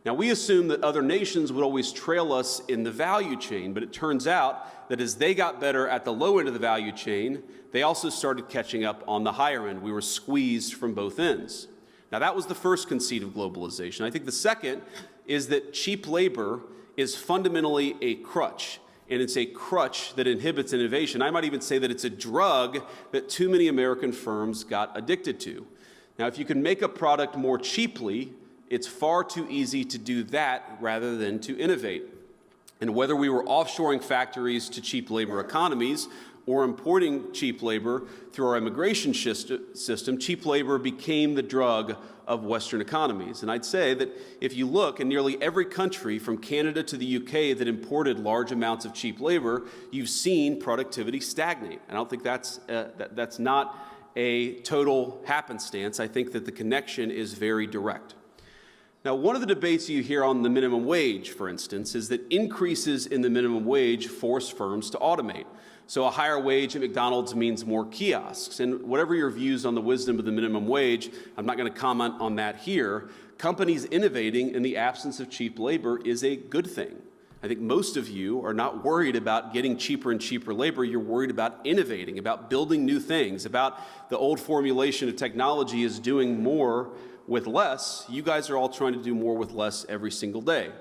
Now, we assumed that other nations would always trail us in the value chain, but it turns out that as they got better at the low end of the value chain, they also started catching up on the higher end. We were squeezed from both ends. Now, that was the first conceit of globalization. I think the second is that cheap labor is fundamentally a crutch, and it's a crutch that inhibits innovation. I might even say that it's a drug that too many American firms got addicted to. Now, if you can make a product more cheaply, it's far too easy to do that rather than to innovate. And whether we were offshoring factories to cheap labor economies or importing cheap labor through our immigration system, cheap labor became the drug of Western economies. And I'd say that if you look in nearly every country from Canada to the UK that imported large amounts of cheap labor, you've seen productivity stagnate. I don't think that's not a total happenstance. I think that the connection is very direct. Now, one of the debates you hear on the minimum wage, for instance, is that increases in the minimum wage force firms to automate. So a higher wage at McDonald's means more kiosks. And whatever your views on the wisdom of the minimum wage, I'm not going to comment on that here. Companies innovating in the absence of cheap labor is a good thing. I think most of you are not worried about getting cheaper and cheaper labor. You're worried about innovating, about building new things, about the old formulation of technology is doing more with less. You guys are all trying to do more with less every single day.